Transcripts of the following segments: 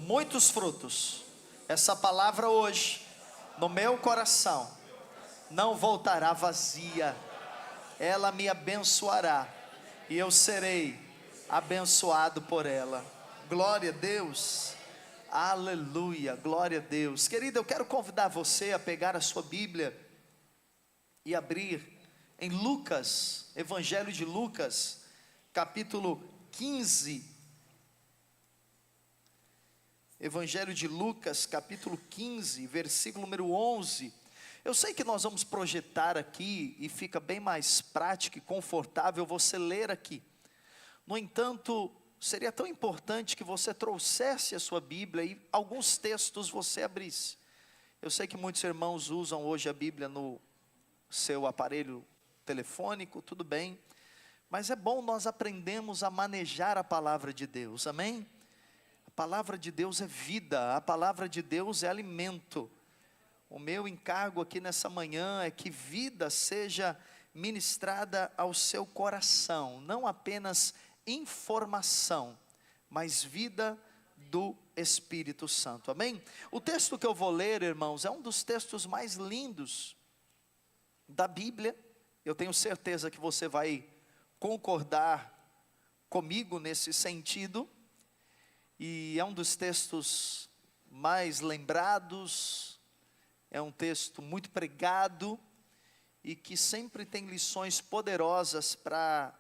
muitos frutos. Essa palavra hoje, no meu coração, não voltará vazia. Ela me abençoará e eu serei abençoado por ela. Glória a Deus. Aleluia, glória a Deus. Querido, eu quero convidar você a pegar a sua Bíblia e abrir em Lucas, Evangelho de Lucas, capítulo 15. Evangelho de Lucas, capítulo 15, versículo número 11. Eu sei que nós vamos projetar aqui e fica bem mais prático e confortável você ler aqui. No entanto, seria tão importante que você trouxesse a sua Bíblia e alguns textos você abrisse. Eu sei que muitos irmãos usam hoje a Bíblia no seu aparelho telefônico, tudo bem, mas é bom nós aprendermos a manejar a palavra de Deus, amém? A palavra de Deus é vida, a palavra de Deus é alimento. O meu encargo aqui nessa manhã é que vida seja ministrada ao seu coração, não apenas informação, mas vida do Espírito Santo, amém? O texto que eu vou ler, irmãos, é um dos textos mais lindos da Bíblia. Eu tenho certeza que você vai concordar comigo nesse sentido, e é um dos textos mais lembrados, é um texto muito pregado, e que sempre tem lições poderosas para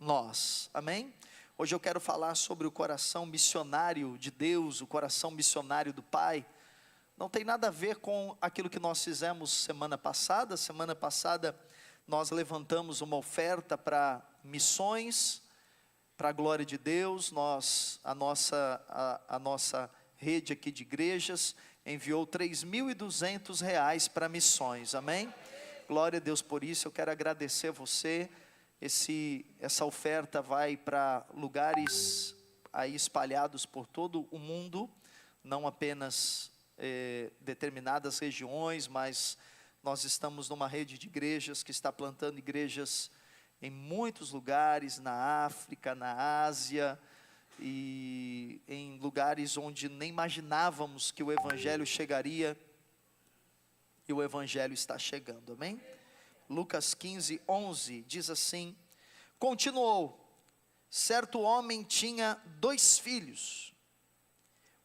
nós, amém? Hoje eu quero falar sobre o coração missionário de Deus, o coração missionário do Pai. Não tem nada a ver com aquilo que nós fizemos semana passada. Semana passada nós levantamos uma oferta para missões, para a glória de Deus. A nossa rede aqui de igrejas enviou R$3.200 para missões, amém? Glória a Deus por isso. Eu quero agradecer a você. Essa oferta vai para lugares aí espalhados por todo o mundo, não apenas determinadas regiões, mas nós estamos numa rede de igrejas que está plantando igrejas em muitos lugares, na África, na Ásia, e em lugares onde nem imaginávamos que o Evangelho chegaria, e o Evangelho está chegando, amém? Lucas 15, 11, diz assim: continuou, certo homem tinha 2 filhos,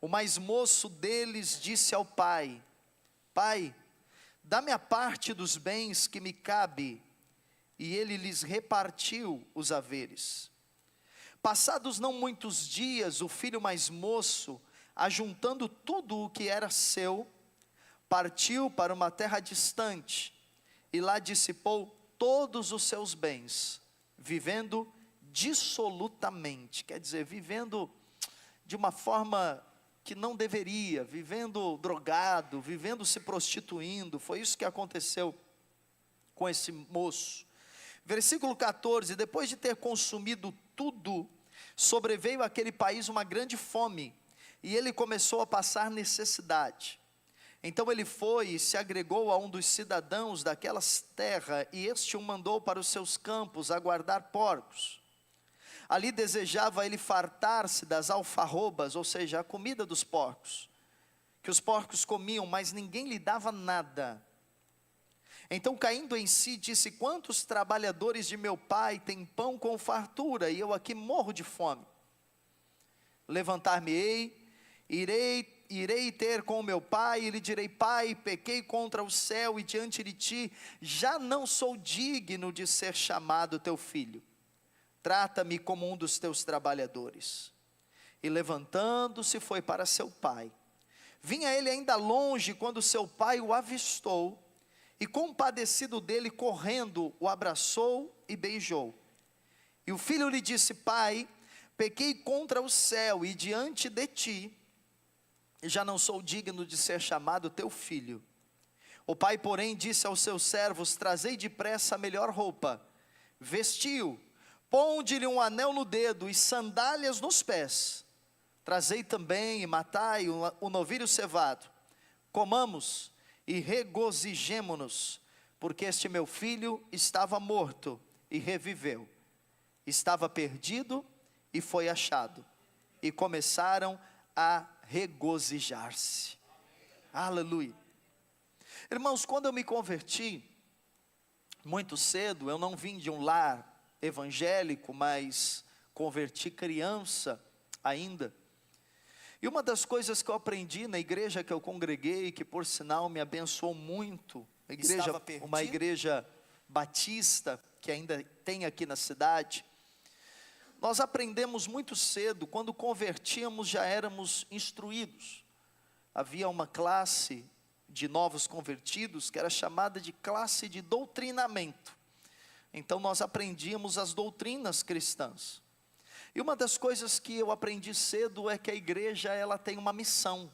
o mais moço deles disse ao pai: pai, dá-me a parte dos bens que me cabe, e ele lhes repartiu os haveres. Passados não muitos dias, o filho mais moço, ajuntando tudo o que era seu, partiu para uma terra distante, e lá dissipou todos os seus bens, vivendo dissolutamente, quer dizer, vivendo de uma forma que não deveria, vivendo drogado, vivendo se prostituindo. Foi isso que aconteceu com esse moço. Versículo 14, depois de ter consumido tudo, sobreveio àquele país uma grande fome, e ele começou a passar necessidade. Então ele foi e se agregou a um dos cidadãos daquelas terras, e este o mandou para os seus campos a guardar porcos. Ali desejava ele fartar-se das alfarrobas, ou seja, a comida dos porcos, que os porcos comiam, mas ninguém lhe dava nada. Então, caindo em si, disse: quantos trabalhadores de meu pai têm pão com fartura, e eu aqui morro de fome? Levantar-me-ei, irei ter com meu pai, e lhe direi: pai, pequei contra o céu e diante de ti, já não sou digno de ser chamado teu filho, trata-me como um dos teus trabalhadores. E levantando-se foi para seu pai. Vinha ele ainda longe, quando seu pai o avistou, e compadecido dele, correndo, o abraçou e beijou. E o filho lhe disse: pai, pequei contra o céu e diante de ti, e já não sou digno de ser chamado teu filho. O pai, porém, disse aos seus servos: trazei depressa a melhor roupa, vestiu, ponde-lhe um anel no dedo e sandálias nos pés. Trazei também e matai o novilho cevado, comamos e regozijemo-nos, porque este meu filho estava morto e reviveu, estava perdido e foi achado. E começaram a regozijar-se. Aleluia. Irmãos, quando eu me converti, muito cedo, eu não vim de um lar evangélico, mas converti criança ainda. E uma das coisas que eu aprendi na igreja que eu congreguei, que por sinal me abençoou muito, uma igreja batista, que ainda tem aqui na cidade, nós aprendemos muito cedo, quando convertíamos já éramos instruídos. Havia uma classe de novos convertidos, que era chamada de classe de doutrinamento. Então nós aprendíamos as doutrinas cristãs. E uma das coisas que eu aprendi cedo é que a igreja, ela tem uma missão.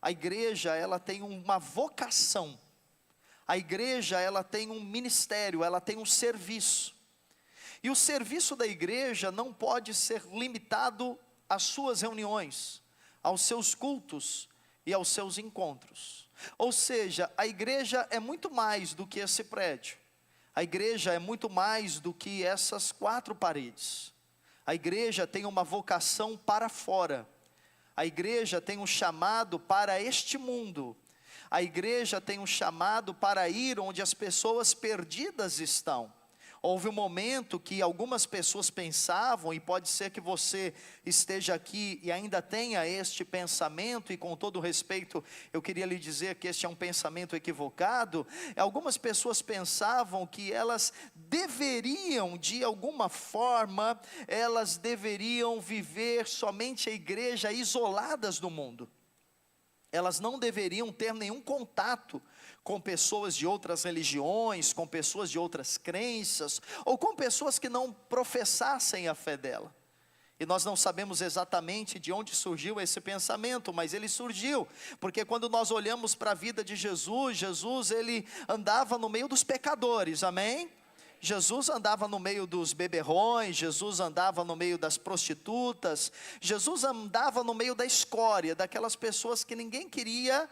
A igreja, ela tem uma vocação. A igreja, ela tem um ministério, ela tem um serviço. E o serviço da igreja não pode ser limitado às suas reuniões, aos seus cultos e aos seus encontros. Ou seja, a igreja é muito mais do que esse prédio. A igreja é muito mais do que essas 4 paredes. A igreja tem uma vocação para fora. A igreja tem um chamado para este mundo. A igreja tem um chamado para ir onde as pessoas perdidas estão. Houve um momento que algumas pessoas pensavam, e pode ser que você esteja aqui e ainda tenha este pensamento, e com todo respeito, eu queria lhe dizer que este é um pensamento equivocado. Algumas pessoas pensavam que elas deveriam, de alguma forma, elas deveriam viver somente a igreja isoladas do mundo. Elas não deveriam ter nenhum contato com pessoas de outras religiões, com pessoas de outras crenças, ou com pessoas que não professassem a fé dela. E nós não sabemos exatamente de onde surgiu esse pensamento, mas ele surgiu, porque quando nós olhamos para a vida de Jesus, Jesus ele andava no meio dos pecadores, amém? Jesus andava no meio dos beberrões, Jesus andava no meio das prostitutas, Jesus andava no meio da escória, daquelas pessoas que ninguém queria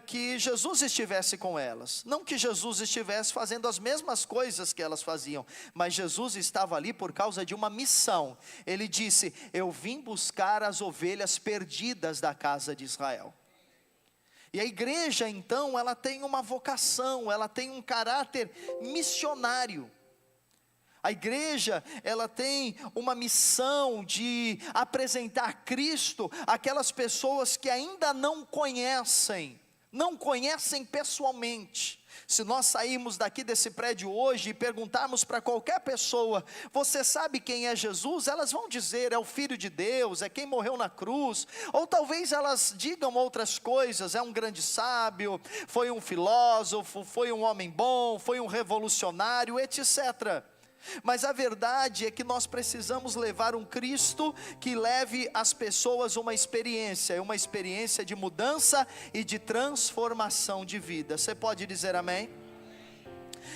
que Jesus estivesse com elas. Não que Jesus estivesse fazendo as mesmas coisas que elas faziam, mas Jesus estava ali por causa de uma missão. Ele disse: eu vim buscar as ovelhas perdidas da casa de Israel. E a igreja então, ela tem uma vocação, ela tem um caráter missionário. A igreja, ela tem uma missão de apresentar Cristo àquelas pessoas que ainda não conhecem pessoalmente. Se nós sairmos daqui desse prédio hoje e perguntarmos para qualquer pessoa: você sabe quem é Jesus? Elas vão dizer: é o Filho de Deus, é quem morreu na cruz. Ou talvez elas digam outras coisas: é um grande sábio, foi um filósofo, foi um homem bom, foi um revolucionário, etc. Mas a verdade é que nós precisamos levar um Cristo que leve às pessoas uma experiência de mudança e de transformação de vida. Você pode dizer amém?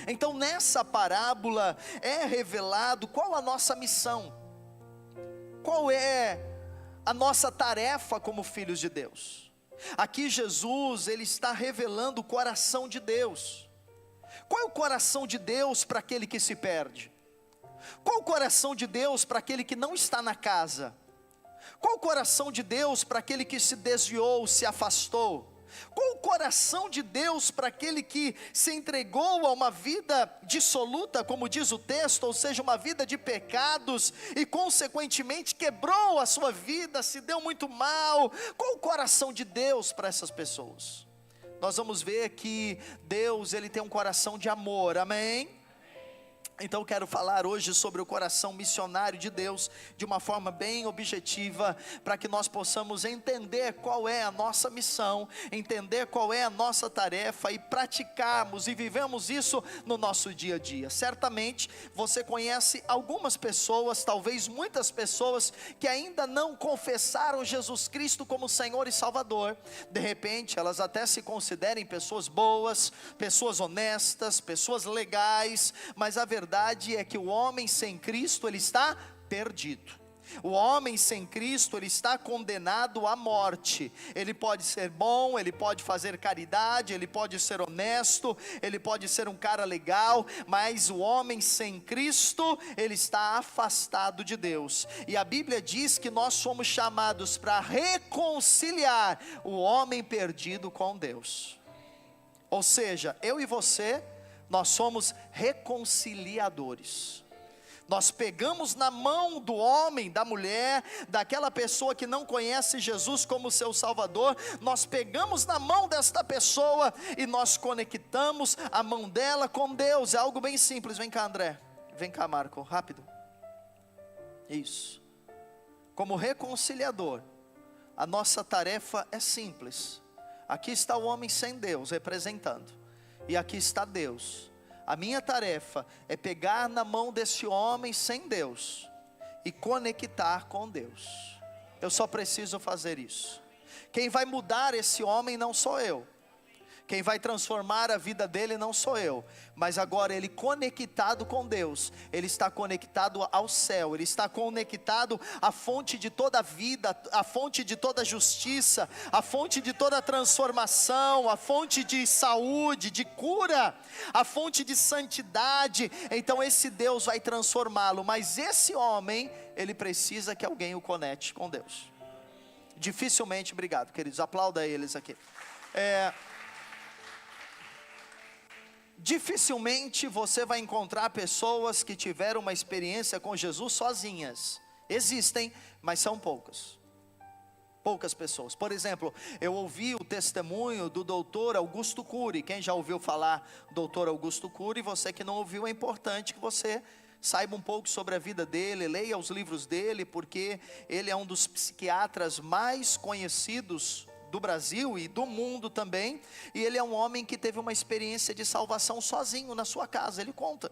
Então nessa parábola é revelado qual a nossa missão, qual é a nossa tarefa como filhos de Deus. Aqui Jesus, ele está revelando o coração de Deus. Qual é o coração de Deus para aquele que se perde? Qual o coração de Deus para aquele que não está na casa? Qual o coração de Deus para aquele que se desviou, se afastou? Qual o coração de Deus para aquele que se entregou a uma vida dissoluta, como diz o texto, ou seja, uma vida de pecados, e consequentemente quebrou a sua vida, se deu muito mal? Qual o coração de Deus para essas pessoas? Nós vamos ver que Deus, ele tem um coração de amor, amém? Então eu quero falar hoje sobre o coração missionário de Deus, de uma forma bem objetiva, para que nós possamos entender qual é a nossa missão, entender qual é a nossa tarefa e praticarmos e vivemos isso no nosso dia a dia. Certamente você conhece algumas pessoas, talvez muitas pessoas, que ainda não confessaram Jesus Cristo como Senhor e Salvador. De repente elas até se considerem pessoas boas, pessoas honestas, pessoas legais, mas a verdade é que o homem sem Cristo, ele está perdido. O homem sem Cristo, ele está condenado à morte. Ele pode ser bom, ele pode fazer caridade, ele pode ser honesto, ele pode ser um cara legal, mas o homem sem Cristo, ele está afastado de Deus. E a Bíblia diz que nós somos chamados para reconciliar o homem perdido com Deus. Ou seja, eu e você, nós somos reconciliadores. Nós pegamos na mão do homem, da mulher, daquela pessoa que não conhece Jesus como seu Salvador, nós pegamos na mão desta pessoa e nós conectamos a mão dela com Deus. É algo bem simples. Vem cá, André, vem cá, Marco, rápido. Isso. Como reconciliador, a nossa tarefa é simples. Aqui está o homem sem Deus representando, e aqui está Deus. A minha tarefa é pegar na mão desse homem sem Deus e conectar com Deus. Eu só preciso fazer isso. Quem vai mudar esse homem não sou eu. Quem vai transformar a vida dele não sou eu, mas agora ele conectado com Deus, ele está conectado ao céu, ele está conectado à fonte de toda a vida, à fonte de toda a justiça, à fonte de toda a transformação, à fonte de saúde, de cura, à fonte de santidade. Então esse Deus vai transformá-lo, mas esse homem, ele precisa que alguém o conecte com Deus. Dificilmente, obrigado queridos, aplauda eles aqui. Dificilmente você vai encontrar pessoas que tiveram uma experiência com Jesus sozinhas. Existem, mas são poucas. Poucas pessoas. Por exemplo, eu ouvi o testemunho do doutor Augusto Cury. Quem já ouviu falar doutor Augusto Cury? Você que não ouviu, é importante que você saiba um pouco sobre a vida dele, leia os livros dele, porque ele é um dos psiquiatras mais conhecidos do Brasil e do mundo também, e ele é um homem que teve uma experiência de salvação sozinho na sua casa. Ele conta,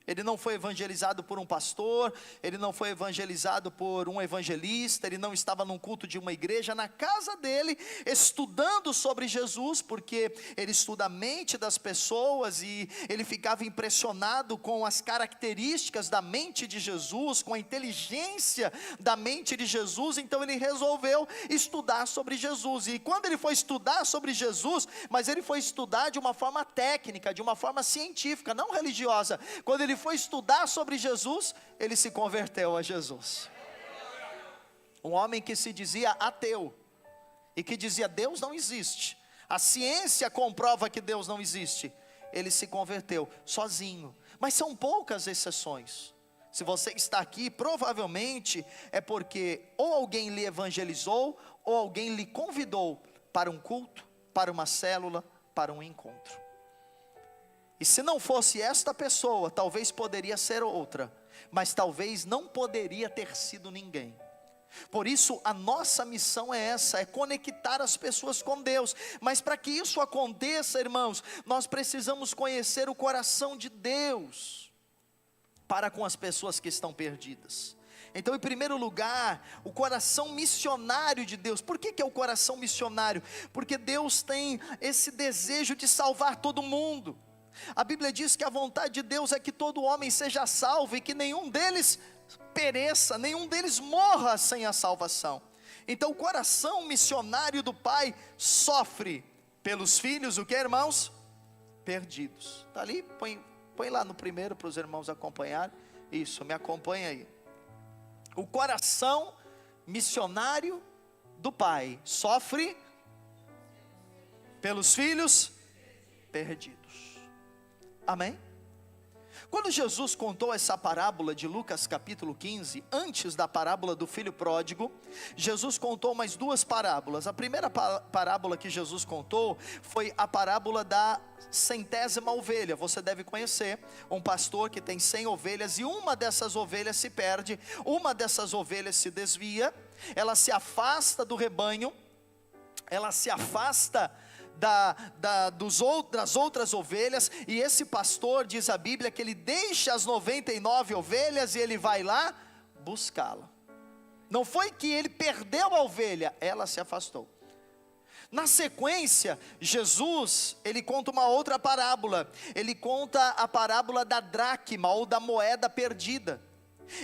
ele não foi evangelizado por um pastor, ele não foi evangelizado por um evangelista, ele não estava num culto de uma igreja, na casa dele, estudando sobre Jesus, porque ele estuda a mente das pessoas, e ele ficava impressionado com as características da mente de Jesus, com a inteligência da mente de Jesus. Então ele resolveu estudar sobre Jesus, e quando ele foi estudar sobre Jesus, mas ele foi estudar de uma forma técnica, de uma forma científica, não religiosa. Quando ele foi estudar sobre Jesus, ele se converteu a Jesus. Um homem que se dizia ateu, e que dizia Deus não existe, a ciência comprova que Deus não existe, ele se converteu sozinho. Mas são poucas exceções. Se você está aqui, provavelmente é porque ou alguém lhe evangelizou, ou alguém lhe convidou para um culto, para uma célula, para um encontro. E se não fosse esta pessoa, talvez poderia ser outra, mas talvez não poderia ter sido ninguém. Por isso a nossa missão é essa, é conectar as pessoas com Deus. Mas para que isso aconteça, irmãos, nós precisamos conhecer o coração de Deus para com as pessoas que estão perdidas. Então, em primeiro lugar, o coração missionário de Deus. Por que é o coração missionário? Porque Deus tem esse desejo de salvar todo mundo. A Bíblia diz que a vontade de Deus é que todo homem seja salvo, e que nenhum deles pereça, nenhum deles morra sem a salvação. Então o coração missionário do Pai sofre pelos filhos, o que, irmãos? Perdidos. Está ali? Põe lá no primeiro para os irmãos acompanhar. Isso, me acompanha aí. O coração missionário do Pai sofre pelos filhos perdidos. Amém? Quando Jesus contou essa parábola de Lucas capítulo 15, antes da parábola do filho pródigo, Jesus contou mais duas parábolas. A primeira parábola que Jesus contou foi a parábola da 100ª ovelha. Você deve conhecer um pastor que tem 100 ovelhas, e uma dessas ovelhas se perde, uma dessas ovelhas se desvia, ela se afasta do rebanho, ela se afasta das outras ovelhas, e esse pastor, diz a Bíblia, que ele deixa as 99 ovelhas e ele vai lá buscá-la. Não foi que ele perdeu a ovelha, ela se afastou. Na sequência, Jesus, ele conta uma outra parábola. Ele conta a parábola da dracma, ou da moeda perdida.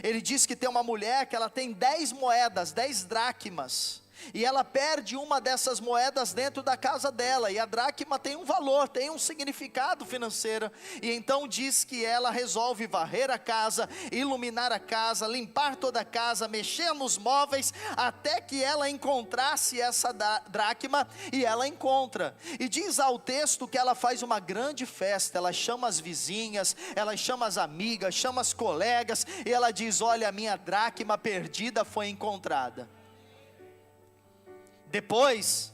Ele diz que tem uma mulher que ela tem 10 moedas, 10 dracmas, e ela perde uma dessas moedas dentro da casa dela, e a dracma tem um valor, tem um significado financeiro, e então diz que ela resolve varrer a casa, iluminar a casa, limpar toda a casa, mexer nos móveis, até que ela encontrasse essa dracma, e ela encontra, e diz ao texto que ela faz uma grande festa, ela chama as vizinhas, ela chama as amigas, chama as colegas, e ela diz: olha, a minha dracma perdida foi encontrada. Depois,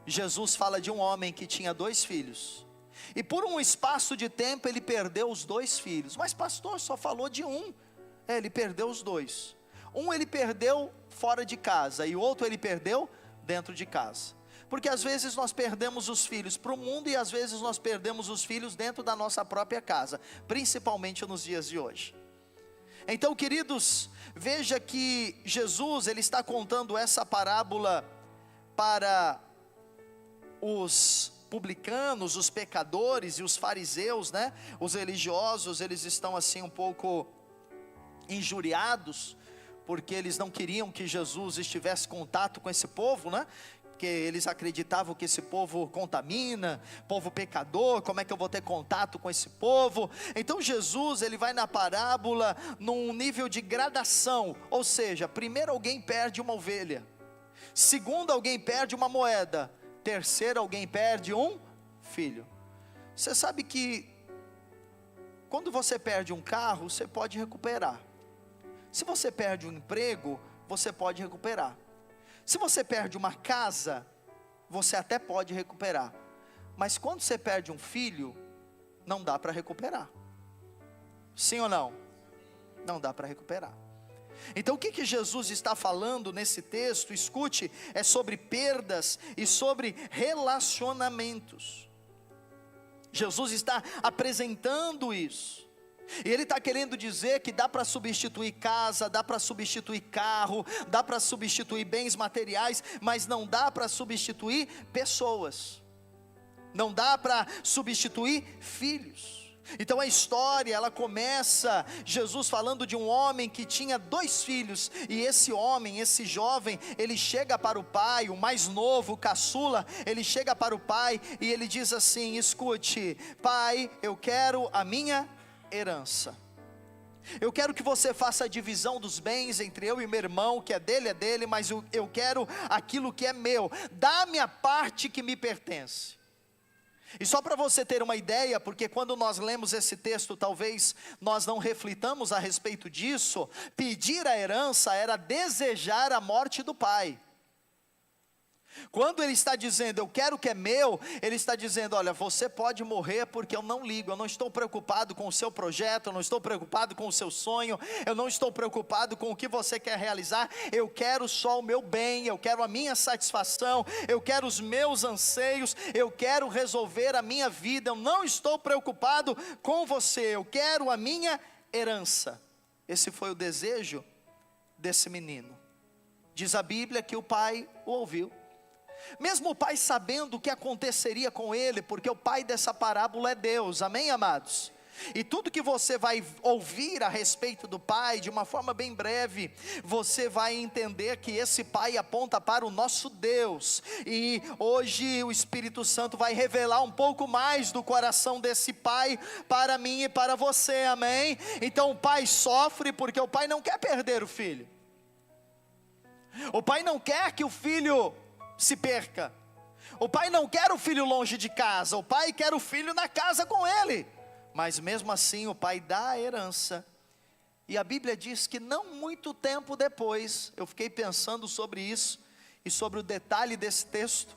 Jesus fala de um homem que tinha 2 filhos, e por um espaço de tempo ele perdeu os 2 filhos. Mas pastor, só falou de um. Ele perdeu os 2. Um ele perdeu fora de casa, e o outro ele perdeu dentro de casa. Porque às vezes nós perdemos os filhos para o mundo, e às vezes nós perdemos os filhos dentro da nossa própria casa, principalmente nos dias de hoje. Então, queridos, veja que Jesus, ele está contando essa parábola para os publicanos, os pecadores e os fariseus, né? Os religiosos, eles estão assim um pouco injuriados, porque eles não queriam que Jesus estivesse em contato com esse povo, né? Porque eles acreditavam que esse povo contamina, povo pecador, como é que eu vou ter contato com esse povo? Então Jesus, ele vai na parábola num nível de gradação, ou seja, primeiro alguém perde uma ovelha, segundo, alguém perde uma moeda, terceiro, alguém perde um filho. Você sabe que quando você perde um carro, você pode recuperar. Se você perde um emprego, você pode recuperar. Se você perde uma casa, você até pode recuperar. Mas quando você perde um filho, não dá para recuperar. Sim ou não? Não dá para recuperar. Então o que Jesus está falando nesse texto, escute, é sobre perdas e sobre relacionamentos. Jesus está apresentando isso, e Ele está querendo dizer que dá para substituir casa, dá para substituir carro, dá para substituir bens materiais, mas não dá para substituir pessoas, não dá para substituir filhos. Então a história, ela começa, Jesus falando de um homem que tinha 2 filhos, e esse homem, esse jovem, ele chega para o pai, o mais novo, o caçula, ele chega para o pai, e ele diz assim: escute, pai, eu quero a minha herança, eu quero que você faça a divisão dos bens entre eu e meu irmão, que é dele, mas eu quero aquilo que é meu, dá-me a parte que me pertence. E só para você ter uma ideia, porque quando nós lemos esse texto, talvez nós não reflitamos a respeito disso, pedir a herança era desejar a morte do pai. Quando ele está dizendo, eu quero o que é meu, ele está dizendo, olha, você pode morrer porque eu não ligo, eu não estou preocupado com o seu projeto, eu não estou preocupado com o seu sonho, eu não estou preocupado com o que você quer realizar, eu quero só o meu bem, eu quero a minha satisfação, eu quero os meus anseios, eu quero resolver a minha vida, eu não estou preocupado com você, eu quero a minha herança. Esse foi o desejo desse menino. Diz a Bíblia que o pai o ouviu. Mesmo o pai sabendo o que aconteceria com ele, porque o pai dessa parábola é Deus, amém, amados? E tudo que você vai ouvir a respeito do pai, de uma forma bem breve, você vai entender que esse pai aponta para o nosso Deus, e hoje o Espírito Santo vai revelar um pouco mais do coração desse pai, para mim e para você, amém? Então o pai sofre, porque o pai não quer perder o filho, o pai não quer que o filho se perca, o pai não quer o filho longe de casa, o pai quer o filho na casa com ele, mas mesmo assim o pai dá a herança. E a Bíblia diz que não muito tempo depois, eu fiquei pensando sobre isso, e sobre o detalhe desse texto,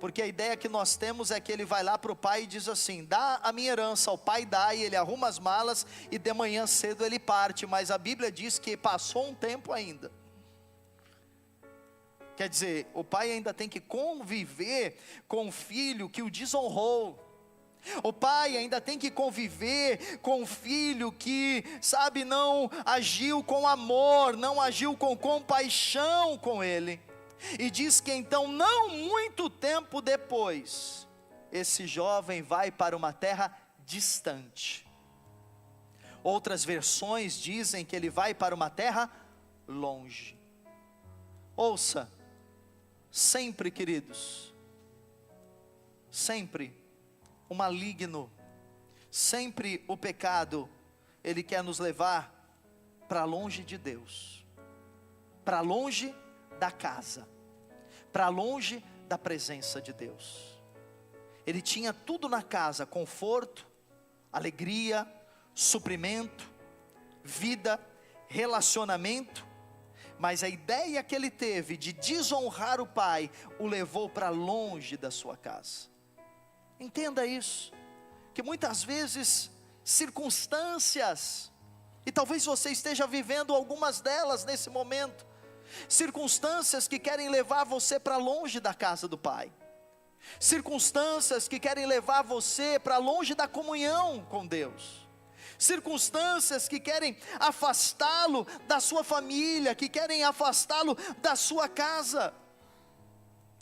porque a ideia que nós temos é que ele vai lá para o pai e diz assim, dá a minha herança, o pai dá, e ele arruma as malas, e de manhã cedo ele parte, mas a Bíblia diz que passou um tempo ainda. Quer dizer, o pai ainda tem que conviver com o filho que o desonrou. O pai ainda tem que conviver com o filho que, sabe, não agiu com amor, não agiu com compaixão com ele. E diz que então, não muito tempo depois, esse jovem vai para uma terra distante. Outras versões dizem que ele vai para uma terra longe. Ouça, sempre, queridos, sempre o maligno, sempre o pecado, ele quer nos levar para longe de Deus, para longe da casa, para longe da presença de Deus. Ele tinha tudo na casa: conforto, alegria, suprimento, vida, relacionamento, mas a ideia que ele teve de desonrar o pai, o levou para longe da sua casa. Entenda isso, que muitas vezes circunstâncias, e talvez você esteja vivendo algumas delas nesse momento, circunstâncias que querem levar você para longe da casa do pai, circunstâncias que querem levar você para longe da comunhão com Deus, circunstâncias que querem afastá-lo da sua família, que querem afastá-lo da sua casa.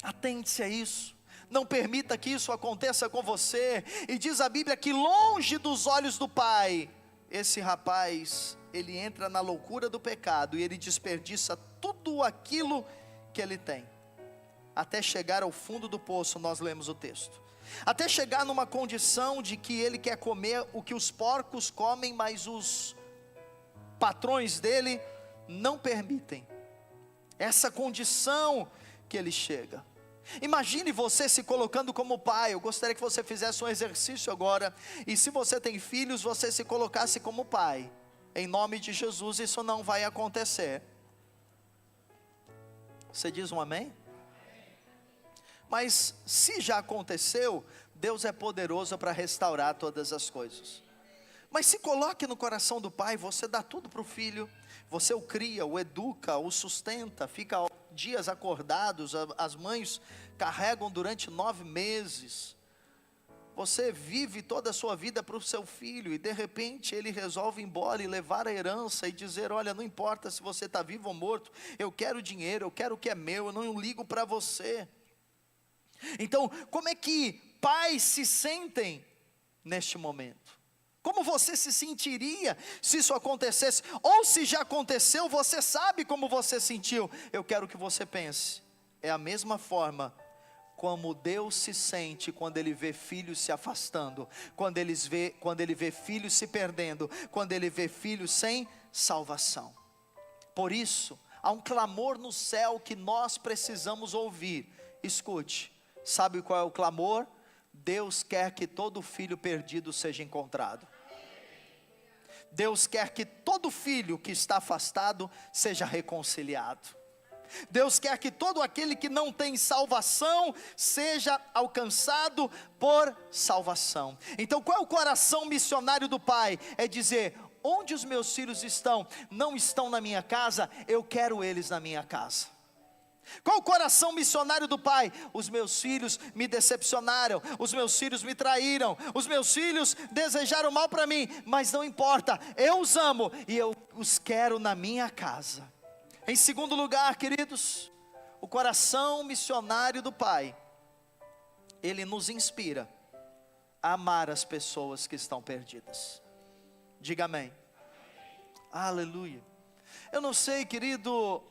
Atente-se a isso, não permita que isso aconteça com você. E diz a Bíblia que longe dos olhos do pai, esse rapaz, ele entra na loucura do pecado, e ele desperdiça tudo aquilo que ele tem, até chegar ao fundo do poço. Nós lemos o texto, até chegar numa condição de que ele quer comer o que os porcos comem, mas os patrões dele não permitem. Essa condição que ele chega. Imagine você se colocando como pai. Eu gostaria que você fizesse um exercício agora, e se você tem filhos, você se colocasse como pai. Em nome de Jesus, isso não vai acontecer. Você diz um amém? Mas se já aconteceu, Deus é poderoso para restaurar todas as coisas. Mas se coloque no coração do pai, você dá tudo para o filho, você o cria, o educa, o sustenta, fica dias acordados, as mães carregam durante 9 meses, você vive toda a sua vida para o seu filho, e de repente ele resolve ir embora e levar a herança, e dizer: olha, não importa se você está vivo ou morto, eu quero dinheiro, eu quero o que é meu, eu não ligo para você. Então, como é que pais se sentem neste momento? Como você se sentiria se isso acontecesse? Ou se já aconteceu, você sabe como você sentiu. Eu quero que você pense, é a mesma forma como Deus se sente quando Ele vê filhos se afastando, quando Ele vê filhos se perdendo, quando Ele vê filhos sem salvação. Por isso, há um clamor no céu que nós precisamos ouvir. Escute, sabe qual é o clamor? Deus quer que todo filho perdido seja encontrado. Deus quer que todo filho que está afastado seja reconciliado. Deus quer que todo aquele que não tem salvação seja alcançado por salvação. Então, qual é o coração missionário do pai? É dizer: onde os meus filhos estão? Não estão na minha casa, eu quero eles na minha casa. Qual o coração missionário do pai? Os meus filhos me decepcionaram, os meus filhos me traíram, os meus filhos desejaram mal para mim, mas não importa, eu os amo e eu os quero na minha casa. Em segundo lugar, queridos, o coração missionário do pai, ele nos inspira a amar as pessoas que estão perdidas. Diga amém. Aleluia. Eu não sei, querido,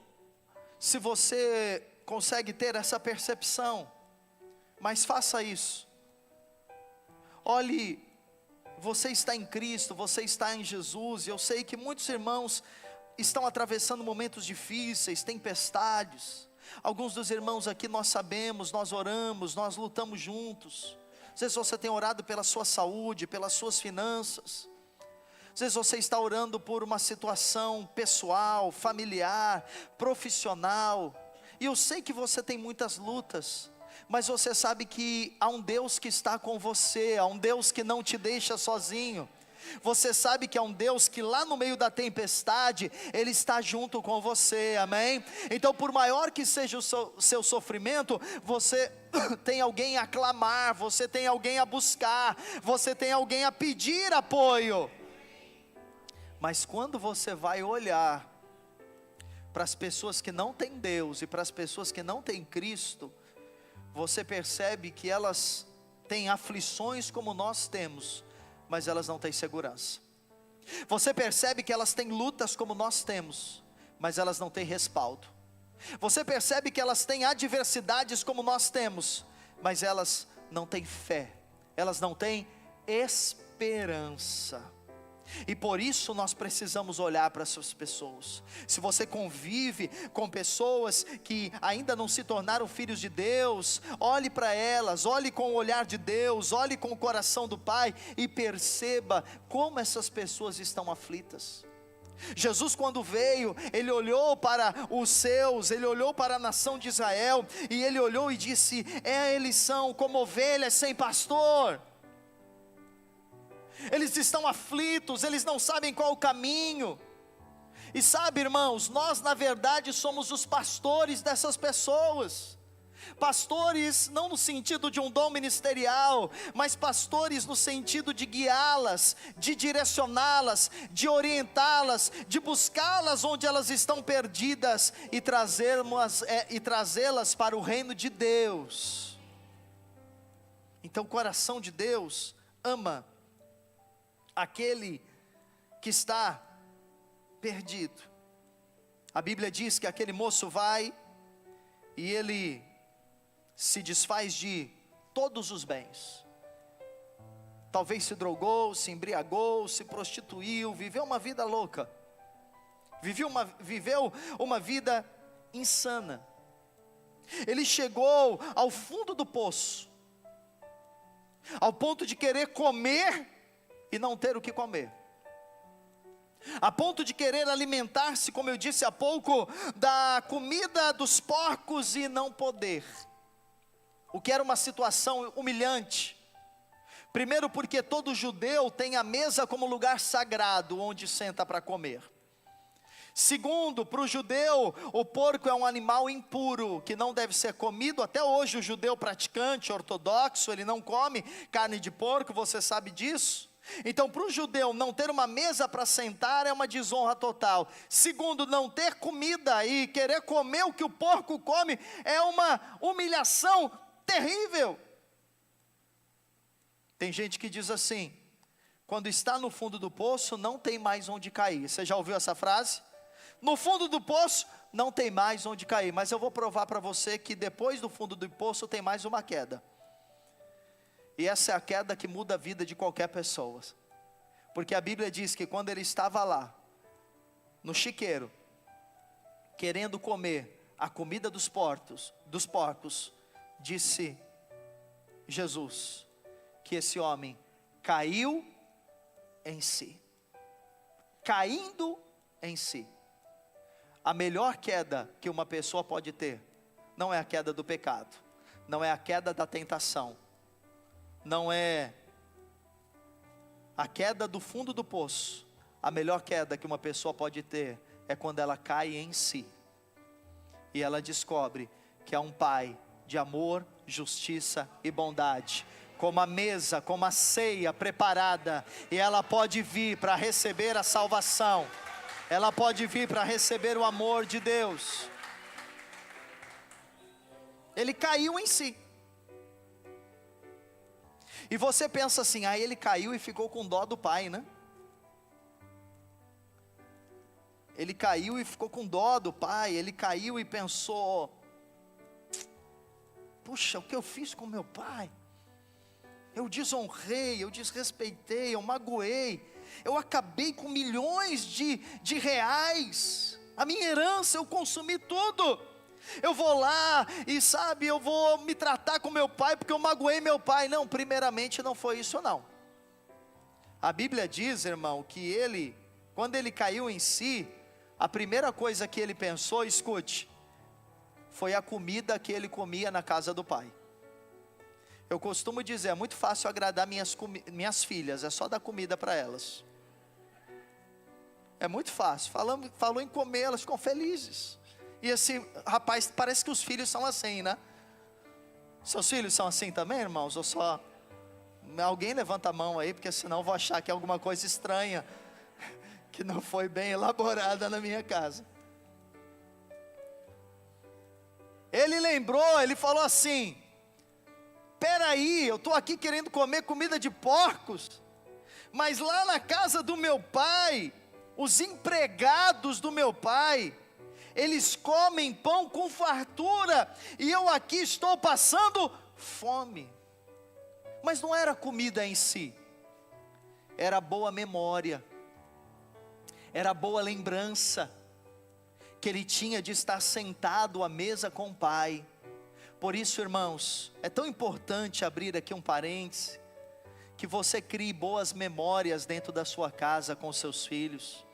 se você consegue ter essa percepção, mas faça isso. Olhe, você está em Cristo, você está em Jesus, e eu sei que muitos irmãos estão atravessando momentos difíceis, tempestades. Alguns dos irmãos aqui nós sabemos, nós oramos, nós lutamos juntos. Às vezes você tem orado pela sua saúde, pelas suas finanças. Às vezes você está orando por uma situação pessoal, familiar, profissional, e eu sei que você tem muitas lutas, mas você sabe que há um Deus que está com você, há um Deus que não te deixa sozinho. Você sabe que há um Deus que lá no meio da tempestade, Ele está junto com você, amém? Então, por maior que seja o seu sofrimento, você tem alguém a clamar, você tem alguém a buscar, você tem alguém a pedir apoio. Mas quando você vai olhar para as pessoas que não têm Deus e para as pessoas que não têm Cristo, você percebe que elas têm aflições como nós temos, mas elas não têm segurança. Você percebe que elas têm lutas como nós temos, mas elas não têm respaldo. Você percebe que elas têm adversidades como nós temos, mas elas não têm fé, elas não têm esperança. E por isso nós precisamos olhar para essas pessoas. Se você convive com pessoas que ainda não se tornaram filhos de Deus, olhe para elas, olhe com o olhar de Deus, olhe com o coração do Pai e perceba como essas pessoas estão aflitas. Jesus, quando veio, ele olhou para os seus, ele olhou para a nação de Israel, e ele olhou e disse: eles são como ovelhas sem pastor. Eles estão aflitos, eles não sabem qual o caminho. E sabe, irmãos, nós na verdade somos os pastores dessas pessoas. Pastores não no sentido de um dom ministerial, mas pastores no sentido de guiá-las, de direcioná-las, de orientá-las, de buscá-las onde elas estão perdidas e trazê-las para o reino de Deus. Então o coração de Deus ama aquele que está perdido. A Bíblia diz que aquele moço vai e ele se desfaz de todos os bens. Talvez se drogou, se embriagou, se prostituiu, viveu uma vida louca, viveu uma vida insana. Ele chegou ao fundo do poço, ao ponto de querer comer e não ter o que comer, a ponto de querer alimentar-se, como eu disse há pouco, da comida dos porcos e não poder, o que era uma situação humilhante. Primeiro porque todo judeu tem a mesa como lugar sagrado, onde senta para comer. Segundo, para o judeu, o porco é um animal impuro, que não deve ser comido. Até hoje o judeu praticante, ortodoxo, ele não come carne de porco, você sabe disso. Então para o judeu não ter uma mesa para sentar é uma desonra total. Segundo, não ter comida e querer comer o que o porco come é uma humilhação terrível. Tem gente que diz assim: quando está no fundo do poço não tem mais onde cair. Você já ouviu essa frase? No fundo do poço não tem mais onde cair. Mas eu vou provar para você que depois do fundo do poço tem mais uma queda. E essa é a queda que muda a vida de qualquer pessoa. Porque a Bíblia diz que quando ele estava lá, no chiqueiro, querendo comer a comida dos porcos, disse Jesus, que esse homem caiu em si. Caindo em si. A melhor queda que uma pessoa pode ter, não é a queda do pecado, não é a queda da tentação, não é a queda do fundo do poço. A melhor queda que uma pessoa pode ter é quando ela cai em si, e ela descobre que há um Pai de amor, justiça e bondade, como a mesa, como a ceia preparada, e ela pode vir para receber a salvação, ela pode vir para receber o amor de Deus. Ele caiu em si. E você pensa assim: aí ele caiu e ficou com dó do pai, né? Ele caiu e ficou com dó do pai. Ele caiu e pensou: puxa, o que eu fiz com meu pai? Eu desonrei, eu desrespeitei, eu magoei, eu acabei com milhões de reais, a minha herança eu consumi tudo. Eu vou lá e sabe, eu vou me tratar com meu pai porque eu magoei meu pai. Não, primeiramente não foi isso não. A Bíblia diz, irmão, que ele, quando ele caiu em si, a primeira coisa que ele pensou, escute, foi a comida que ele comia na casa do pai. Eu costumo dizer, é muito fácil agradar minhas filhas, é só dar comida para elas. É muito fácil, falou em comer, elas ficam felizes. E esse rapaz, parece que os filhos são assim, né? Seus filhos são assim também, irmãos? Ou só... Alguém levanta a mão aí, porque senão eu vou achar que é alguma coisa estranha, que não foi bem elaborada na minha casa. Ele lembrou, ele falou assim: peraí, eu estou aqui querendo comer comida de porcos, mas lá na casa do meu pai, os empregados do meu pai, eles comem pão com fartura, e eu aqui estou passando fome. Mas não era comida em si, era boa memória, era boa lembrança, que ele tinha de estar sentado à mesa com o pai. Por isso, irmãos, é tão importante abrir aqui um parêntese, que você crie boas memórias dentro da sua casa com seus filhos,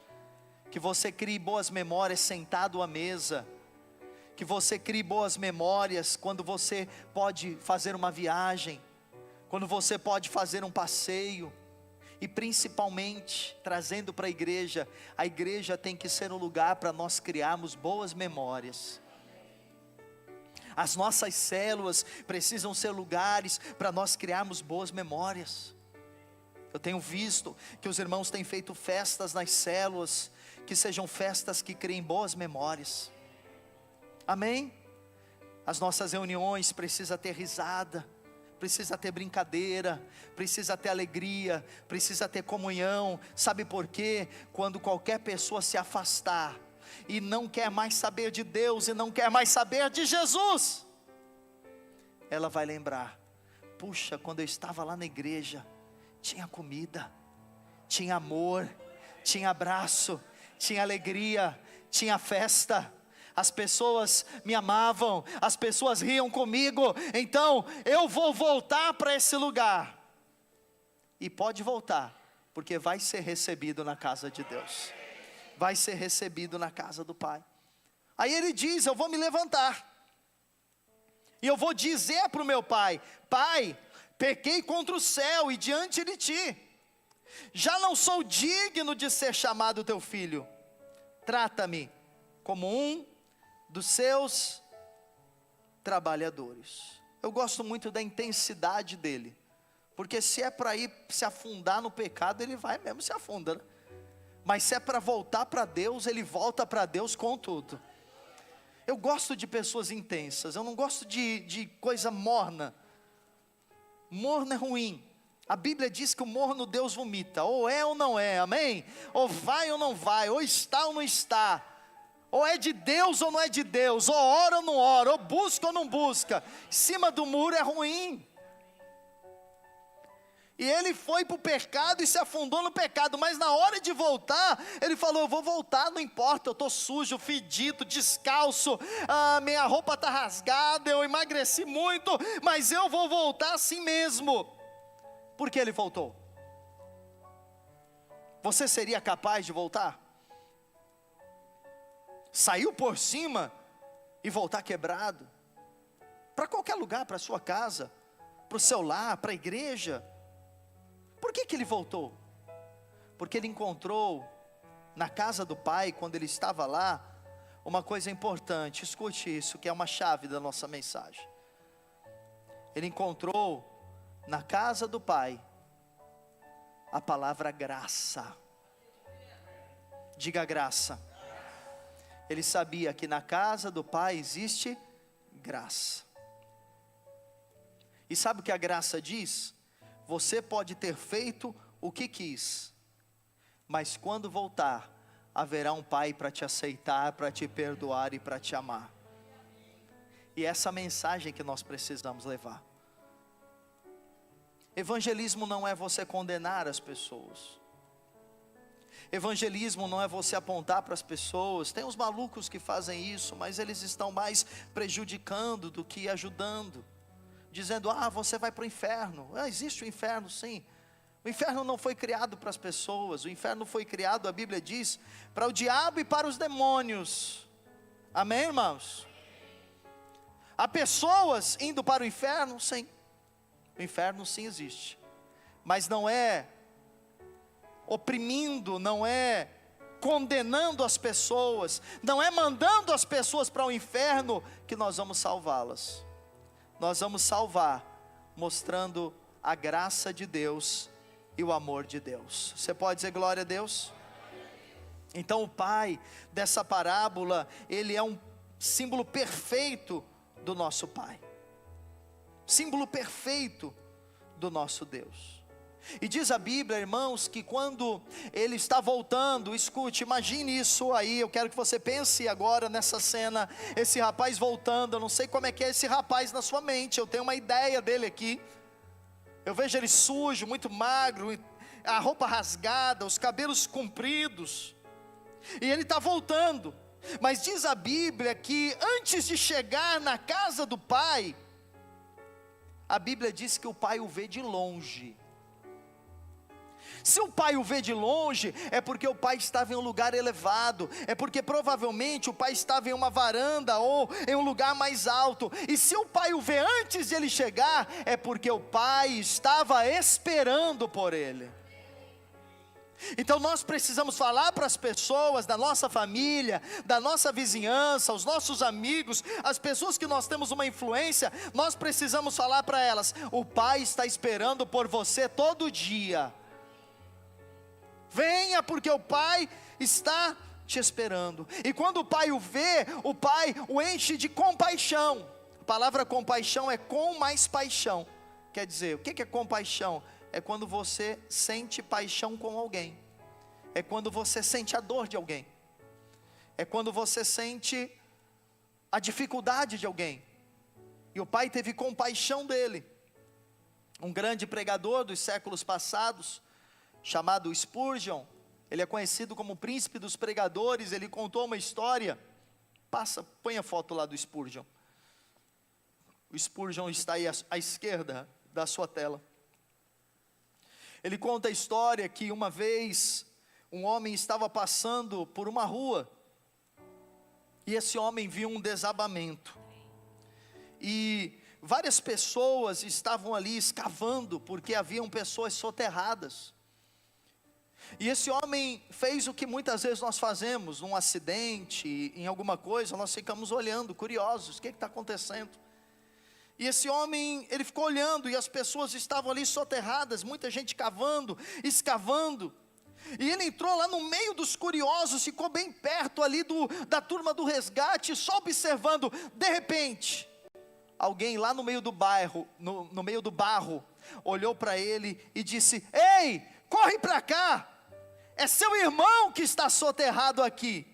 que você crie boas memórias sentado à mesa, que você crie boas memórias quando você pode fazer uma viagem, quando você pode fazer um passeio, e principalmente, trazendo para a igreja tem que ser um lugar para nós criarmos boas memórias. As nossas células precisam ser lugares para nós criarmos boas memórias. Eu tenho visto que os irmãos têm feito festas nas células, que sejam festas que criem boas memórias. Amém? As nossas reuniões precisam ter risada, precisa ter brincadeira, precisa ter alegria, precisa ter comunhão. Sabe por quê? Quando qualquer pessoa se afastar e não quer mais saber de Deus, e não quer mais saber de Jesus, ela vai lembrar: puxa, quando eu estava lá na igreja, tinha comida, tinha amor, tinha abraço, tinha alegria, tinha festa, as pessoas me amavam, as pessoas riam comigo. Então eu vou voltar para esse lugar. E pode voltar, porque vai ser recebido na casa de Deus, vai ser recebido na casa do Pai. Aí ele diz: eu vou me levantar, e eu vou dizer para o meu pai: pai, pequei contra o céu e diante de ti, já não sou digno de ser chamado teu filho, trata-me como um dos seus trabalhadores. Eu gosto muito da intensidade dele, porque se é para ir se afundar no pecado, ele vai mesmo, se afunda, né? Mas se é para voltar para Deus, ele volta para Deus com tudo. Eu gosto de pessoas intensas, eu não gosto de coisa morna. Morno é ruim. A Bíblia diz que o morno Deus vomita, ou é ou não é, amém? Ou vai ou não vai, ou está ou não está, ou é de Deus ou não é de Deus, ou ora ou não ora, ou busca ou não busca. Em cima do muro é ruim. E ele foi para o pecado e se afundou no pecado, mas na hora de voltar, ele falou: eu vou voltar, não importa, eu estou sujo, fedido, descalço, minha roupa está rasgada, eu emagreci muito, mas eu vou voltar assim mesmo. Por que ele voltou? Você seria capaz de voltar? Saiu por cima e voltar quebrado? Para qualquer lugar, para a sua casa, para o seu lar, para a igreja. Por que ele voltou? Porque ele encontrou na casa do Pai, quando ele estava lá, uma coisa importante. Escute isso, que é uma chave da nossa mensagem. Ele encontrou na casa do Pai a palavra graça. Diga graça. Ele sabia que na casa do Pai existe graça. E sabe o que a graça diz? Você pode ter feito o que quis, mas quando voltar, haverá um Pai para te aceitar, para te perdoar e para te amar. E essa mensagem que nós precisamos levar. Evangelismo não é você condenar as pessoas. Evangelismo não é você apontar para as pessoas. Tem uns malucos que fazem isso, mas eles estão mais prejudicando do que ajudando, dizendo: você vai para o inferno. Existe o inferno, sim. O inferno não foi criado para as pessoas. O inferno foi criado, a Bíblia diz, para o diabo e para os demônios. Amém, irmãos? Há pessoas indo para o inferno? Sim. O inferno sim existe, mas não é oprimindo, não é condenando as pessoas, não é mandando as pessoas para o inferno que nós vamos salvá-las. Nós vamos salvar mostrando a graça de Deus e o amor de Deus. Você pode dizer glória a Deus? Então o pai dessa parábola, ele é um símbolo perfeito do nosso Pai, símbolo perfeito do nosso Deus. E diz a Bíblia, irmãos, que quando ele está voltando, escute, imagine isso aí, eu quero que você pense agora nessa cena, esse rapaz voltando, eu não sei como é que é esse rapaz na sua mente, eu tenho uma ideia dele aqui, eu vejo ele sujo, muito magro, a roupa rasgada, os cabelos compridos, e ele está voltando, mas diz a Bíblia que antes de chegar na casa do pai, a Bíblia diz que o pai o vê de longe. Se o pai o vê de longe, é porque o pai estava em um lugar elevado, é porque provavelmente o pai estava em uma varanda ou em um lugar mais alto, e se o pai o vê antes de ele chegar, é porque o pai estava esperando por ele. Então nós precisamos falar para as pessoas da nossa família, da nossa vizinhança, os nossos amigos, as pessoas que nós temos uma influência, nós precisamos falar para elas: o pai está esperando por você todo dia. Venha, porque o pai está te esperando. E quando o pai o vê, o pai o enche de compaixão. A palavra compaixão é com mais paixão. Quer dizer, o que é compaixão? É quando você sente paixão com alguém. É quando você sente a dor de alguém. É quando você sente a dificuldade de alguém. E o pai teve compaixão dele. Um grande pregador dos séculos passados, chamado Spurgeon, ele é conhecido como o príncipe dos pregadores, ele contou uma história, põe a foto lá do Spurgeon, o Spurgeon está aí à esquerda da sua tela, ele conta a história que uma vez, um homem estava passando por uma rua, e esse homem viu um desabamento, e várias pessoas estavam ali escavando, porque haviam pessoas soterradas, e esse homem fez o que muitas vezes nós fazemos, num acidente, em alguma coisa, nós ficamos olhando, curiosos, o que está acontecendo? E esse homem, ele ficou olhando, e as pessoas estavam ali soterradas, muita gente cavando, escavando, e ele entrou lá no meio dos curiosos, ficou bem perto ali da turma do resgate, só observando. De repente, alguém lá no meio do bairro, no meio do barro, olhou para ele e disse: ei, corre para cá, é seu irmão que está soterrado aqui.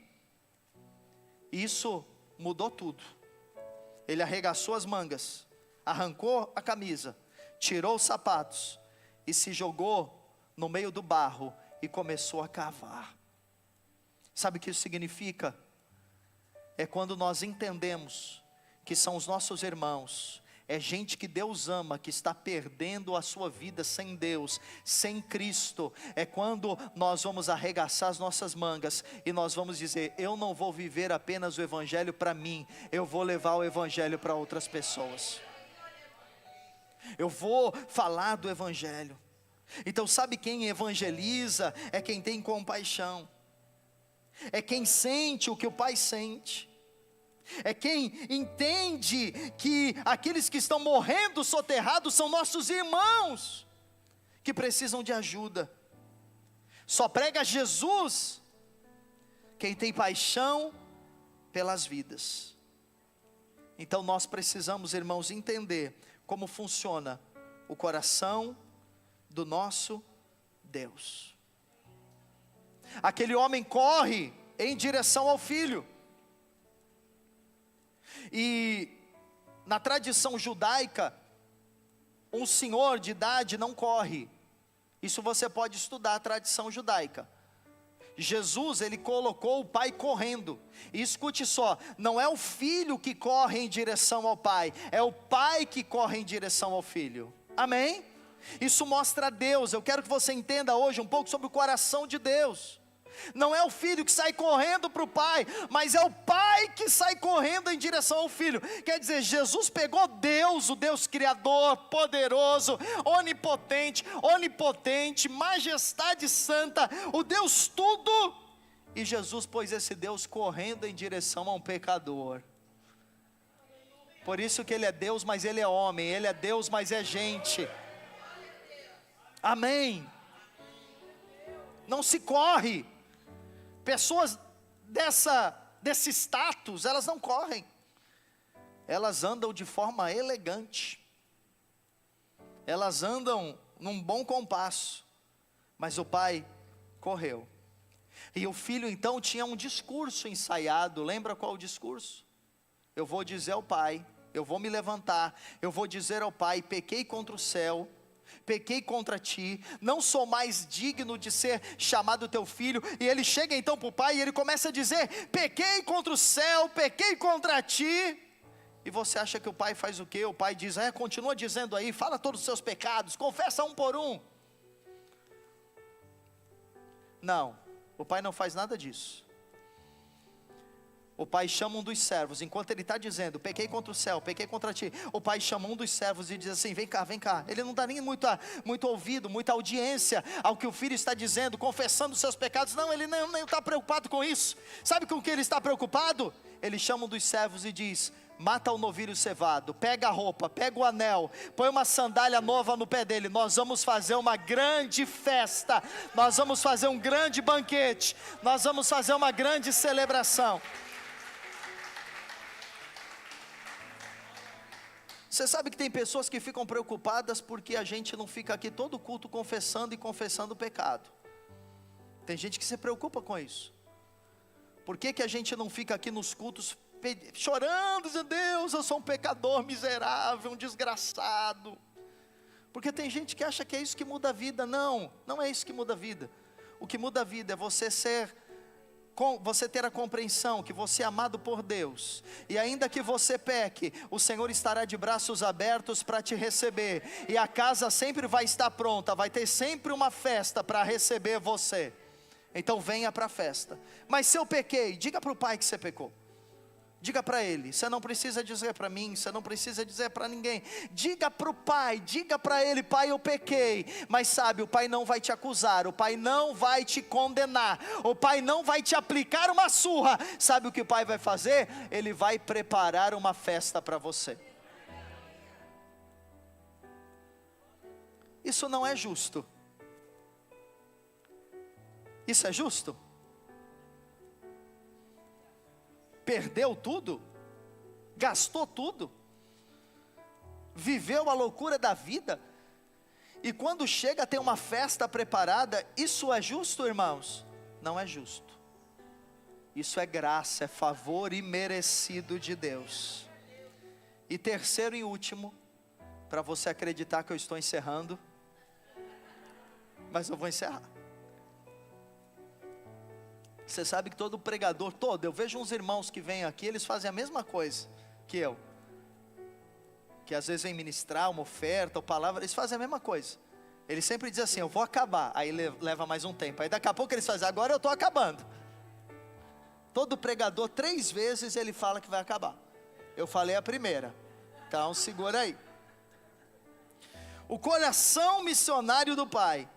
Isso mudou tudo. Ele arregaçou as mangas, arrancou a camisa, tirou os sapatos e se jogou no meio do barro e começou a cavar. Sabe o que isso significa? É quando nós entendemos que são os nossos irmãos, é gente que Deus ama, que está perdendo a sua vida sem Deus, sem Cristo. É quando nós vamos arregaçar as nossas mangas e nós vamos dizer: eu não vou viver apenas o Evangelho para mim, eu vou levar o Evangelho para outras pessoas. Eu vou falar do Evangelho. Então sabe quem evangeliza? É quem tem compaixão. É quem sente o que o Pai sente. É quem entende que aqueles que estão morrendo soterrados são nossos irmãos, que precisam de ajuda. Só prega Jesus quem tem paixão pelas vidas. Então nós precisamos, irmãos, entender como funciona o coração do nosso Deus. Aquele homem corre em direção ao filho. E na tradição judaica, um senhor de idade não corre. Isso você pode estudar a tradição judaica. Jesus, ele colocou o pai correndo. E escute só, não é o filho que corre em direção ao pai, é o pai que corre em direção ao filho. Amém? Isso mostra Deus. Eu quero que você entenda hoje um pouco sobre o coração de Deus. Não é o filho que sai correndo para o pai, mas é o pai que sai correndo em direção ao filho. Quer dizer, Jesus pegou Deus, o Deus criador, poderoso, onipotente, majestade santa, o Deus tudo, e Jesus pôs esse Deus correndo em direção a um pecador. Por isso que ele é Deus, mas ele é homem. Ele é Deus, mas é gente. Amém. Não se corre. Pessoas desse status, elas não correm. Elas andam de forma elegante. Elas andam num bom compasso. Mas o pai correu. E o filho então tinha um discurso ensaiado. Lembra qual o discurso? Eu vou dizer ao pai, eu vou me levantar, eu vou dizer ao pai: pequei contra o céu, pequei contra ti, não sou mais digno de ser chamado teu filho. E ele chega então para o pai e ele começa a dizer: pequei contra o céu, pequei contra ti. E você acha que o pai faz o quê? O pai diz: continua dizendo aí, fala todos os seus pecados, confessa um por um. Não, o pai não faz nada disso. O pai chama um dos servos, enquanto ele está dizendo: pequei contra o céu, pequei contra ti. O pai chama um dos servos e diz assim: vem cá, vem cá. Ele não dá nem muito ouvido, muita audiência ao que o filho está dizendo, confessando os seus pecados. Não, ele nem está preocupado com isso. Sabe com o que ele está preocupado? Ele chama um dos servos e diz: mata o novilho cevado, pega a roupa, pega o anel, põe uma sandália nova no pé dele. Nós vamos fazer uma grande festa, nós vamos fazer um grande banquete, nós vamos fazer uma grande celebração. Você sabe que tem pessoas que ficam preocupadas porque a gente não fica aqui todo culto confessando e confessando o pecado. Tem gente que se preocupa com isso. Por que a gente não fica aqui nos cultos chorando, dizendo: Deus, eu sou um pecador miserável, um desgraçado? Porque tem gente que acha que é isso que muda a vida. Não, não é isso que muda a vida. O que muda a vida é você ter a compreensão que você é amado por Deus, e ainda que você peque, o Senhor estará de braços abertos para te receber, e a casa sempre vai estar pronta, vai ter sempre uma festa para receber você. Então venha para a festa. Mas se eu pequei, diga para o pai que você pecou. Diga para ele, você não precisa dizer para mim, você não precisa dizer para ninguém. Diga para o pai, diga para ele: pai, eu pequei. Mas sabe, o pai não vai te acusar, o pai não vai te condenar, o pai não vai te aplicar uma surra. Sabe o que o pai vai fazer? Ele vai preparar uma festa para você. Isso não é justo. Isso é justo? Perdeu tudo, gastou tudo, viveu a loucura da vida, e quando chega tem uma festa preparada. Isso é justo, irmãos? Não é justo. Isso é graça, é favor imerecido de Deus. E terceiro e último, para você acreditar que eu estou encerrando, mas eu vou encerrar. Você sabe que todo pregador, eu vejo uns irmãos que vêm aqui, eles fazem a mesma coisa que eu, que às vezes vem ministrar uma oferta ou palavra, eles fazem a mesma coisa. Eles sempre dizem assim: eu vou acabar, aí leva mais um tempo, aí daqui a pouco eles fazem: agora eu estou acabando. Todo pregador 3 vezes ele fala que vai acabar. Eu falei a primeira, então segura aí. O coração missionário do pai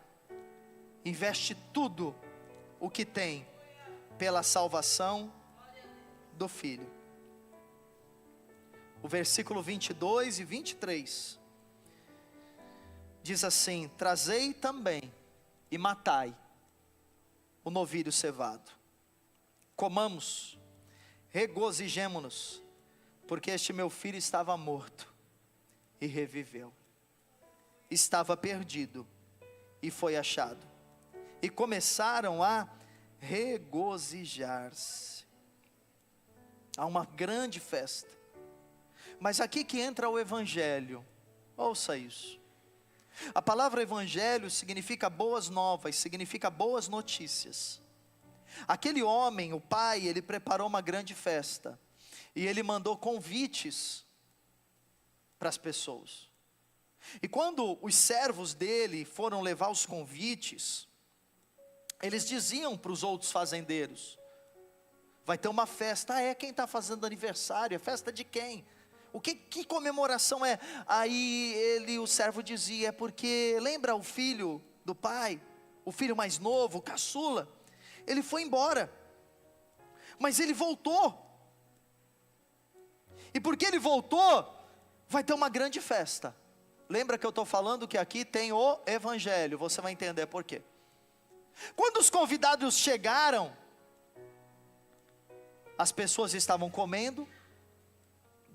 investe tudo o que tem pela salvação do filho. O versículo 22 e 23 diz assim: trazei também e matai o novilho cevado, comamos, regozijemo-nos, porque este meu filho estava morto e reviveu, estava perdido e foi achado. E começaram a regozijar-se. Há uma grande festa. Mas aqui que entra o evangelho. Ouça isso. A palavra evangelho significa boas novas, significa boas notícias. Aquele homem, o pai, ele preparou uma grande festa, e ele mandou convites para as pessoas. E quando os servos dele foram levar os convites, eles diziam para os outros fazendeiros: vai ter uma festa. Quem está fazendo aniversário? É festa de quem? Que comemoração é? Aí o servo dizia: é porque lembra o filho do pai, o filho mais novo, o caçula, ele foi embora, mas ele voltou, e porque ele voltou, vai ter uma grande festa. Lembra que eu estou falando que aqui tem o evangelho? Você vai entender por quê. Quando os convidados chegaram, as pessoas estavam comendo,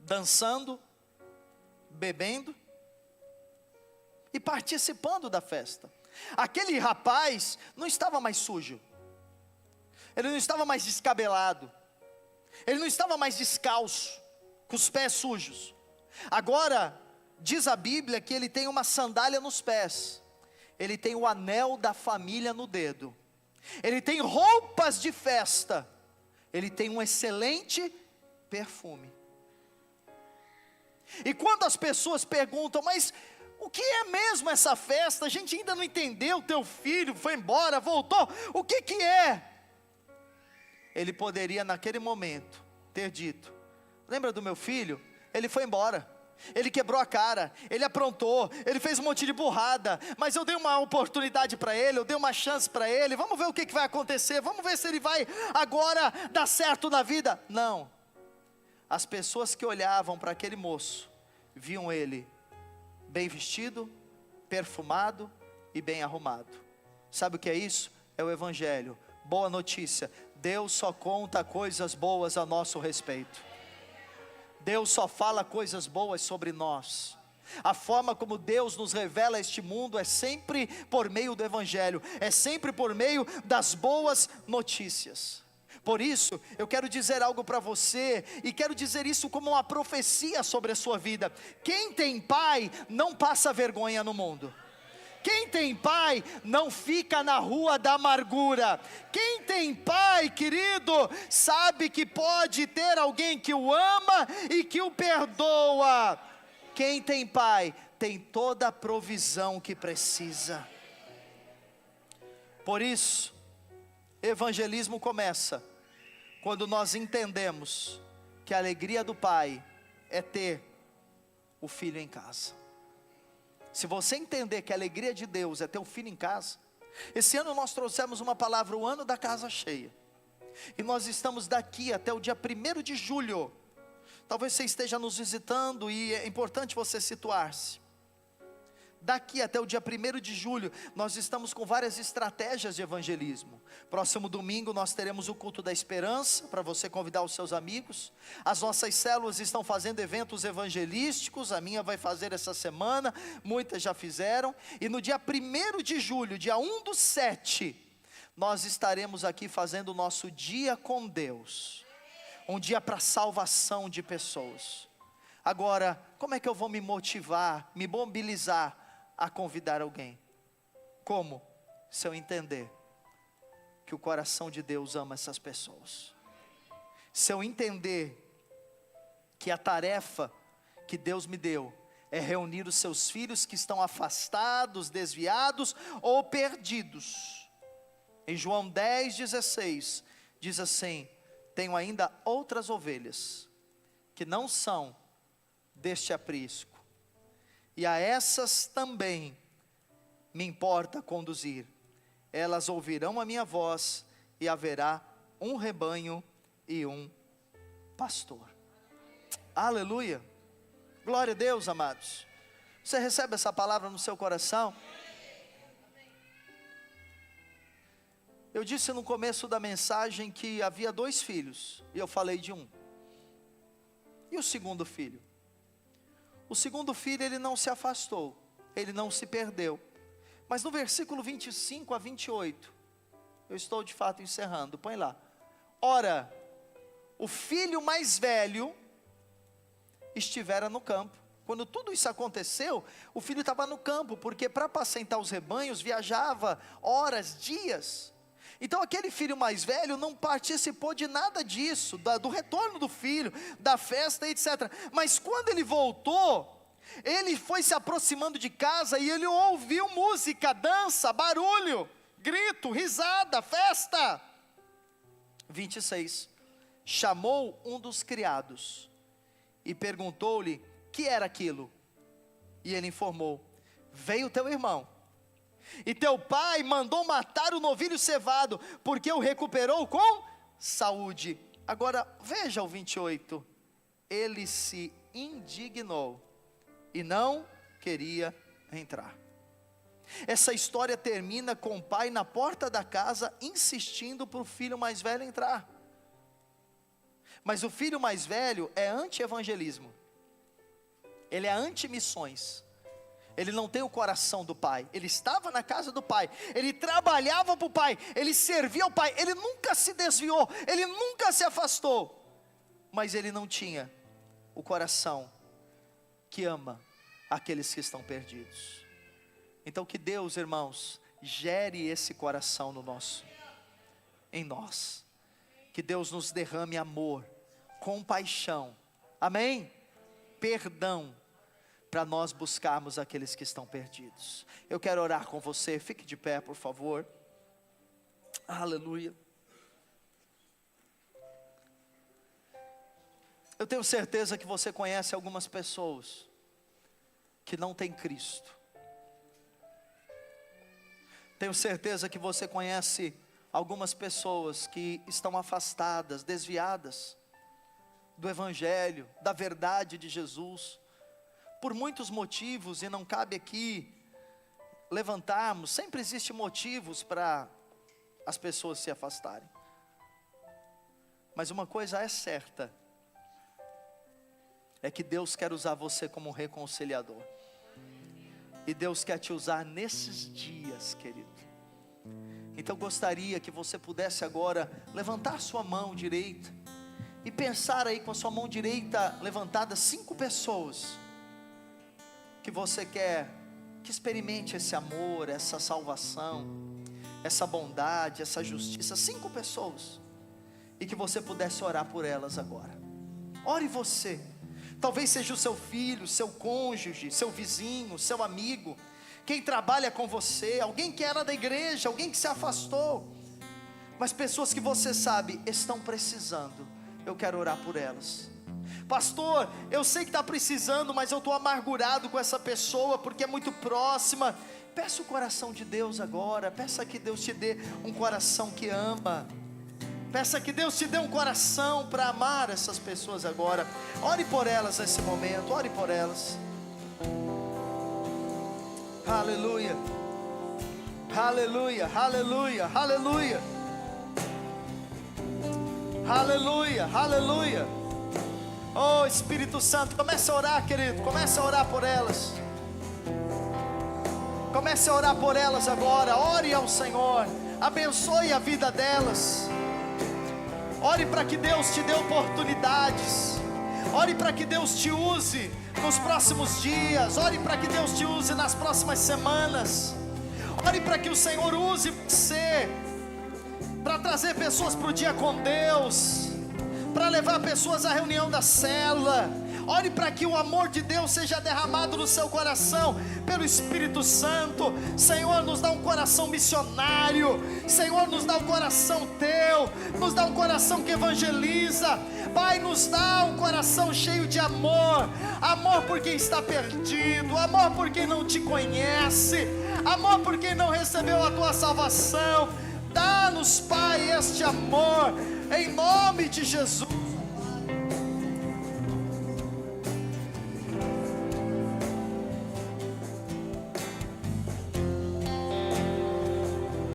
dançando, bebendo, e participando da festa. Aquele rapaz não estava mais sujo, ele não estava mais descabelado, ele não estava mais descalço, com os pés sujos. Agora, diz a Bíblia que ele tem uma sandália nos pés, ele tem o anel da família no dedo, ele tem roupas de festa, ele tem um excelente perfume. E quando as pessoas perguntam, mas o que é mesmo essa festa? A gente ainda não entendeu, teu filho foi embora, voltou, o que é? Ele poderia naquele momento ter dito, lembra do meu filho? Ele foi embora, ele quebrou a cara, ele aprontou, ele fez um monte de burrada, mas eu dei uma oportunidade para ele, eu dei uma chance para ele, vamos ver o que vai acontecer, vamos ver se ele vai agora dar certo na vida. Não, as pessoas que olhavam para aquele moço, viam ele bem vestido, perfumado e bem arrumado. Sabe o que é isso? É o Evangelho, boa notícia, Deus só conta coisas boas a nosso respeito, Deus só fala coisas boas sobre nós. A forma como Deus nos revela este mundo é sempre por meio do Evangelho, é sempre por meio das boas notícias. Por isso, eu quero dizer algo para você, e quero dizer isso como uma profecia sobre a sua vida. Quem tem pai, não passa vergonha no mundo. Quem tem pai, não fica na rua da amargura. Quem tem pai, querido, sabe que pode ter alguém que o ama e que o perdoa. Quem tem pai, tem toda a provisão que precisa. Por isso, evangelismo começa quando nós entendemos que a alegria do pai é ter o filho em casa. Se você entender que a alegria de Deus é ter o filho em casa, esse ano nós trouxemos uma palavra, o ano da casa cheia, e nós estamos daqui até o dia 1º de julho, talvez você esteja nos visitando, e é importante você situar-se, daqui até o dia 1º de julho, nós estamos com várias estratégias de evangelismo. Próximo domingo nós teremos o culto da esperança, para você convidar os seus amigos. As nossas células estão fazendo eventos evangelísticos, a minha vai fazer essa semana, muitas já fizeram. E no dia 1º de julho, dia 1/7, nós estaremos aqui fazendo o nosso dia com Deus. Um dia para salvação de pessoas. Agora, como é que eu vou me motivar, me mobilizar a convidar alguém? Como? Se eu entender que o coração de Deus ama essas pessoas. Se eu entender que a tarefa que Deus me deu é reunir os seus filhos que estão afastados, desviados ou perdidos. Em João 10,16 diz assim: tenho ainda outras ovelhas que não são deste aprisco, e a essas também me importa conduzir. Elas ouvirão a minha voz, e haverá um rebanho e um pastor. Aleluia, glória a Deus, amados. Você recebe essa palavra no seu coração? Eu disse no começo da mensagem que havia 2 filhos, e eu falei de um. E o segundo filho? O segundo filho, ele não se afastou, ele não se perdeu. Mas no versículo 25 a 28, eu estou de fato encerrando, põe lá. Ora, o filho mais velho estivera no campo. Quando tudo isso aconteceu, o filho estava no campo, porque para apacentar os rebanhos, viajava horas, dias. Então aquele filho mais velho não participou de nada disso, do retorno do filho, da festa, etc. Mas quando ele voltou, ele foi se aproximando de casa e ele ouviu música, dança, barulho, grito, risada, festa. 26, chamou um dos criados e perguntou-lhe, que era aquilo? E ele informou, veio teu irmão, e teu pai mandou matar o novilho cevado, porque o recuperou com saúde. Agora veja o 28, ele se indignou e não queria entrar. Essa história termina com o pai na porta da casa, insistindo para o filho mais velho entrar. Mas o filho mais velho é anti-evangelismo, ele é anti-missões. Ele não tem o coração do pai. Ele estava na casa do pai, ele trabalhava para o pai, ele servia ao pai, ele nunca se desviou, ele nunca se afastou, mas ele não tinha o coração que ama aqueles que estão perdidos. Então que Deus, irmãos, gere esse coração em nós. Que Deus nos derrame amor, compaixão, amém? Perdão, para nós buscarmos aqueles que estão perdidos. Eu quero orar com você, fique de pé por favor. Aleluia. Eu tenho certeza que você conhece algumas pessoas que não têm Cristo. Tenho certeza que você conhece algumas pessoas que estão afastadas, desviadas do Evangelho, da verdade de Jesus, por muitos motivos, e não cabe aqui levantarmos, sempre existem motivos para as pessoas se afastarem. Mas uma coisa é certa, é que Deus quer usar você como reconciliador. E Deus quer te usar nesses dias, querido. Então gostaria que você pudesse agora levantar sua mão direita e pensar aí com a sua mão direita levantada 5 pessoas que você quer que experimente esse amor, essa salvação, essa bondade, essa justiça. 5 pessoas, e que você pudesse orar por elas agora. Ore você. Talvez seja o seu filho, seu cônjuge, seu vizinho, seu amigo, quem trabalha com você, alguém que era da igreja, alguém que se afastou, mas pessoas que você sabe estão precisando. Eu quero orar por elas. Pastor, eu sei que está precisando, mas eu estou amargurado com essa pessoa, porque é muito próxima. Peça o coração de Deus agora, peça que Deus te dê um coração que ama. Peça que Deus te dê um coração para amar essas pessoas agora. Ore por elas nesse momento, ore por elas. Aleluia, aleluia, aleluia, aleluia, aleluia, aleluia. Oh Espírito Santo, comece a orar, querido, comece a orar por elas. Comece a orar por elas agora. Ore ao Senhor, abençoe a vida delas. Ore para que Deus te dê oportunidades. Ore para que Deus te use nos próximos dias. Ore para que Deus te use nas próximas semanas. Ore para que o Senhor use você para trazer pessoas para o dia com Deus, para levar pessoas à reunião da célula. Ore para que o amor de Deus seja derramado no seu coração pelo Espírito Santo. Senhor, nos dá um coração missionário. Senhor, nos dá um coração teu. Nos dá um coração que evangeliza. Pai, nos dá um coração cheio de amor. Amor por quem está perdido. Amor por quem não te conhece. Amor por quem não recebeu a tua salvação. Dá-nos, Pai, este amor, em nome de Jesus.